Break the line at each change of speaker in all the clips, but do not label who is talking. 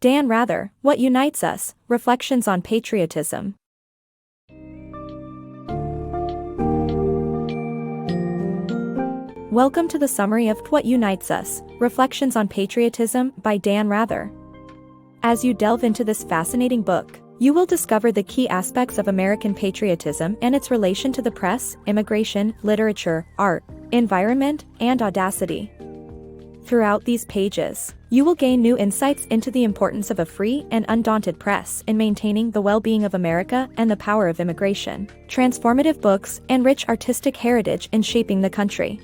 Dan Rather, What Unites Us, Reflections on Patriotism. Welcome to the summary of What Unites Us, Reflections on Patriotism by Dan Rather. As you delve into this fascinating book, you will discover the key aspects of American patriotism and its relation to the press, immigration, literature, art, environment, and audacity. Throughout these pages, you will gain new insights into the importance of a free and undaunted press in maintaining the well-being of America and the power of immigration, transformative books, and rich artistic heritage in shaping the country.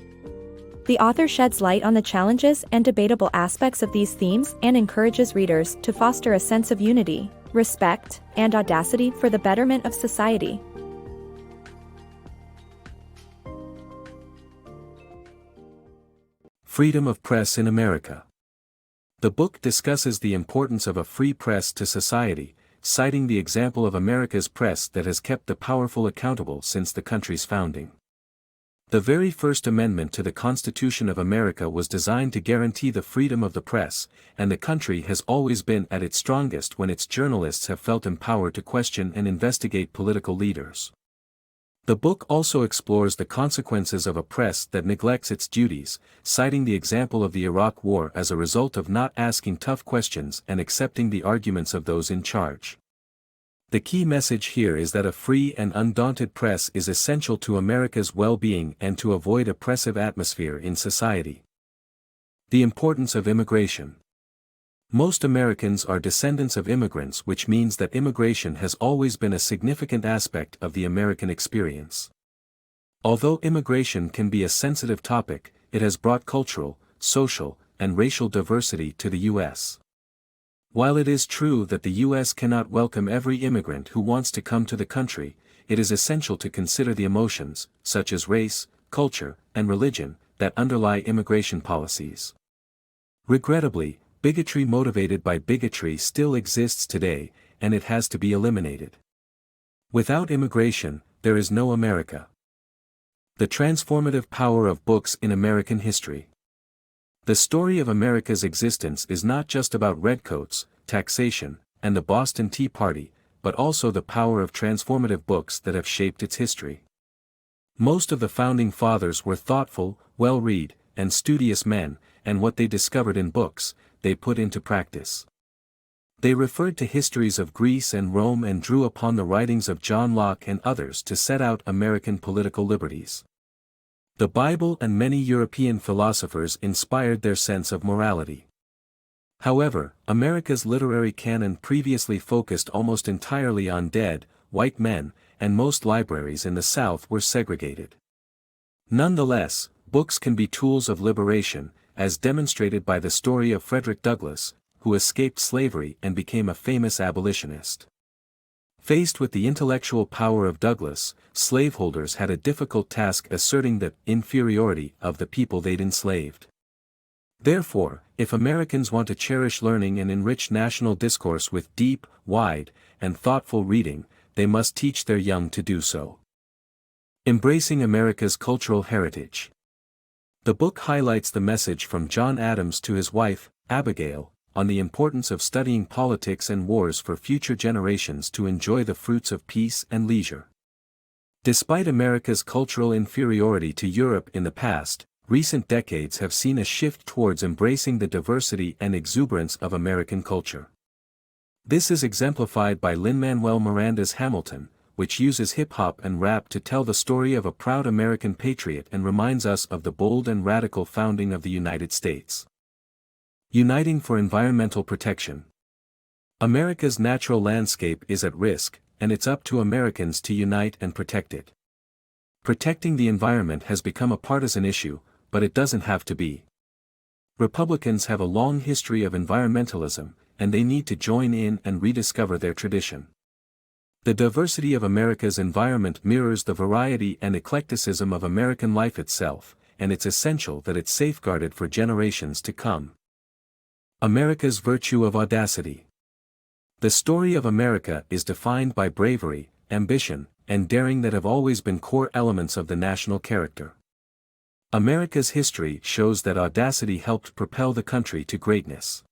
The author sheds light on the challenges and debatable aspects of these themes and encourages readers to foster a sense of unity, respect, and audacity for the betterment of society.
Freedom of Press in America. The book discusses the importance of a free press to society, citing the example of America's press that has kept the powerful accountable since the country's founding. The very first amendment to the Constitution of America was designed to guarantee the freedom of the press, and the country has always been at its strongest when its journalists have felt empowered to question and investigate political leaders. The book also explores the consequences of a press that neglects its duties, citing the example of the Iraq War as a result of not asking tough questions and accepting the arguments of those in charge. The key message here is that a free and undaunted press is essential to America's well-being and to avoid oppressive atmosphere in society. The importance of immigration. Most Americans are descendants of immigrants, which means that immigration has always been a significant aspect of the American experience. Although immigration can be a sensitive topic, it has brought cultural, social, and racial diversity to the U.S. While it is true that the U.S. cannot welcome every immigrant who wants to come to the country, it is essential to consider the emotions, such as race, culture, and religion, that underlie immigration policies. Regrettably, bigotry motivated by bigotry still exists today, and it has to be eliminated. Without immigration, there is no America. The transformative power of books in American history. The story of America's existence is not just about redcoats, taxation, and the Boston Tea Party, but also the power of transformative books that have shaped its history. Most of the founding fathers were thoughtful, well-read, and studious men, and what they discovered in books, they put into practice. They referred to histories of Greece and Rome and drew upon the writings of John Locke and others to set out American political liberties. The Bible and many European philosophers inspired their sense of morality. However, America's literary canon previously focused almost entirely on dead, white men, and most libraries in the South were segregated. Nonetheless, books can be tools of liberation, as demonstrated by the story of Frederick Douglass, who escaped slavery and became a famous abolitionist. Faced with the intellectual power of Douglass, slaveholders had a difficult task asserting the inferiority of the people they'd enslaved. Therefore, if Americans want to cherish learning and enrich national discourse with deep, wide, and thoughtful reading, they must teach their young to do so. Embracing America's cultural heritage. The book highlights the message from John Adams to his wife, Abigail, on the importance of studying politics and wars for future generations to enjoy the fruits of peace and leisure. Despite America's cultural inferiority to Europe in the past, recent decades have seen a shift towards embracing the diversity and exuberance of American culture. This is exemplified by Lin-Manuel Miranda's Hamilton, which uses hip-hop and rap to tell the story of a proud American patriot and reminds us of the bold and radical founding of the United States. Uniting for environmental protection. America's natural landscape is at risk, and it's up to Americans to unite and protect it. Protecting the environment has become a partisan issue, but it doesn't have to be. Republicans have a long history of environmentalism, and they need to join in and rediscover their tradition. The diversity of America's environment mirrors the variety and eclecticism of American life itself, and it's essential that it's safeguarded for generations to come. America's virtue of audacity. The story of America is defined by bravery, ambition, and daring that have always been core elements of the national character. America's history shows that audacity helped propel the country to greatness.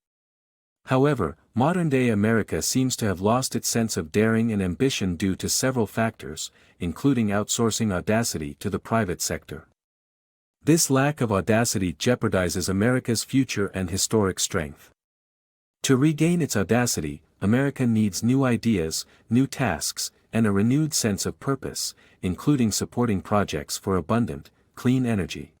However, Modern-day America seems to have lost its sense of daring and ambition due to several factors, including outsourcing audacity to the private sector. This lack of audacity jeopardizes America's future and historic strength. To regain its audacity, America needs new ideas, new tasks, and a renewed sense of purpose, including supporting projects for abundant, clean energy.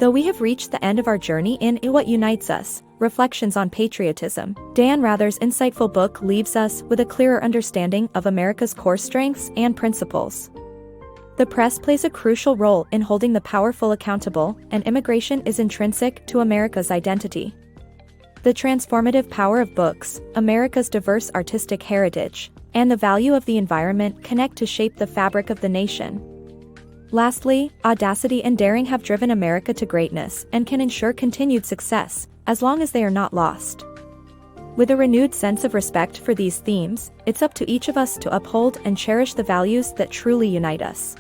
Though we have reached the end of our journey in What Unites Us, Reflections on Patriotism, Dan Rather's insightful book leaves us with a clearer understanding of America's core strengths and principles. The press plays a crucial role in holding the powerful accountable, and immigration is intrinsic to America's identity. The transformative power of books, America's diverse artistic heritage, and the value of the environment connect to shape the fabric of the nation. Lastly, audacity and daring have driven America to greatness and can ensure continued success, as long as they are not lost. With a renewed sense of respect for these themes, it's up to each of us to uphold and cherish the values that truly unite us.